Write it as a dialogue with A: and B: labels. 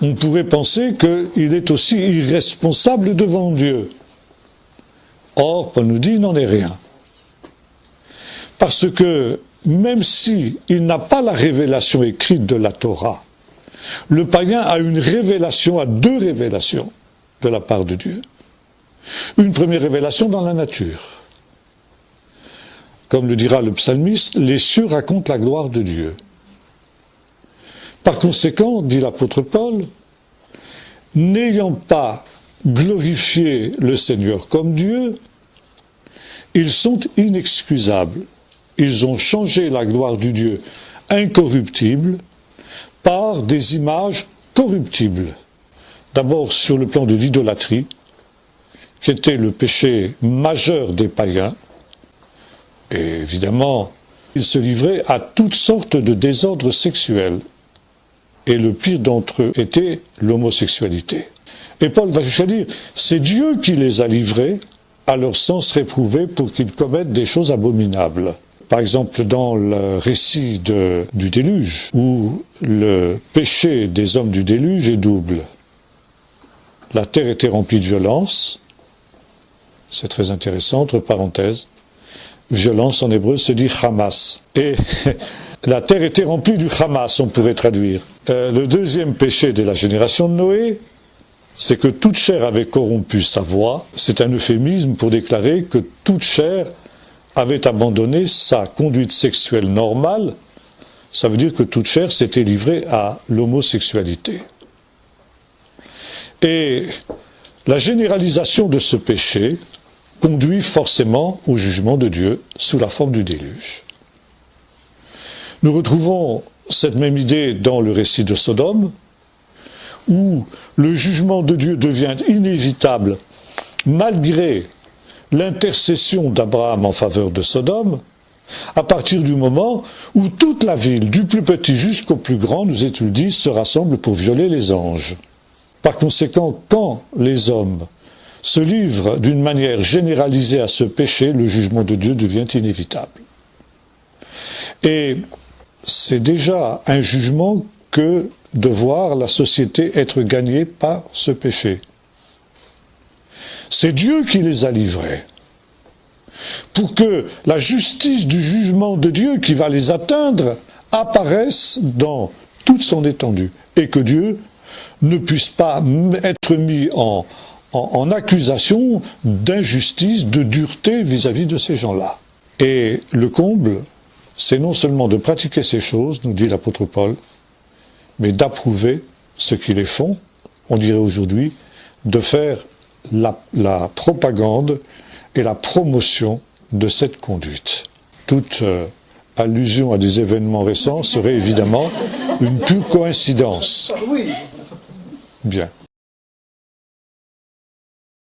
A: on pourrait penser qu'il est aussi irresponsable devant Dieu. Or, Paul nous dit, il n'en est rien. Parce que, même s'il n'a pas la révélation écrite de la Torah, le païen a une révélation, a deux révélations de la part de Dieu. Une première révélation dans la nature. Comme le dira le psalmiste, les cieux racontent la gloire de Dieu. Par conséquent, dit l'apôtre Paul, n'ayant pas glorifié le Seigneur comme Dieu, ils sont inexcusables. Ils ont changé la gloire du Dieu incorruptible par des images corruptibles. D'abord sur le plan de l'idolâtrie, qui était le péché majeur des païens, et évidemment, ils se livraient à toutes sortes de désordres sexuels. Et le pire d'entre eux était l'homosexualité. Et Paul va jusqu'à dire, c'est Dieu qui les a livrés à leur sens réprouvé pour qu'ils commettent des choses abominables. Par exemple, dans le récit du déluge, où le péché des hommes du déluge est double. La terre était remplie de violence, c'est très intéressant, entre parenthèses, violence en hébreu se dit Hamas. Et la terre était remplie du Hamas, on pourrait traduire. Le deuxième péché de la génération de Noé, c'est que toute chair avait corrompu sa voix. C'est un euphémisme pour déclarer que toute chair avait abandonné sa conduite sexuelle normale. Ça veut dire que toute chair s'était livrée à l'homosexualité. Et la généralisation de ce péché conduit forcément au jugement de Dieu sous la forme du déluge. Nous retrouvons cette même idée dans le récit de Sodome, où le jugement de Dieu devient inévitable malgré l'intercession d'Abraham en faveur de Sodome, à partir du moment où toute la ville, du plus petit jusqu'au plus grand, nous est-il dit, se rassemble pour violer les anges. Par conséquent, quand les hommes se livrent d'une manière généralisée à ce péché, le jugement de Dieu devient inévitable. Et c'est déjà un jugement que de voir la société être gagnée par ce péché. C'est Dieu qui les a livrés. Pour que la justice du jugement de Dieu qui va les atteindre apparaisse dans toute son étendue. Et que Dieu ne puisse pas être mis en accusation d'injustice, de dureté vis-à-vis de ces gens-là. Et le comble, c'est non seulement de pratiquer ces choses, nous dit l'apôtre Paul, mais d'approuver ceux qui les font, on dirait aujourd'hui, de faire la propagande et la promotion de cette conduite. Toute allusion à des événements récents serait évidemment une pure coïncidence. Bien.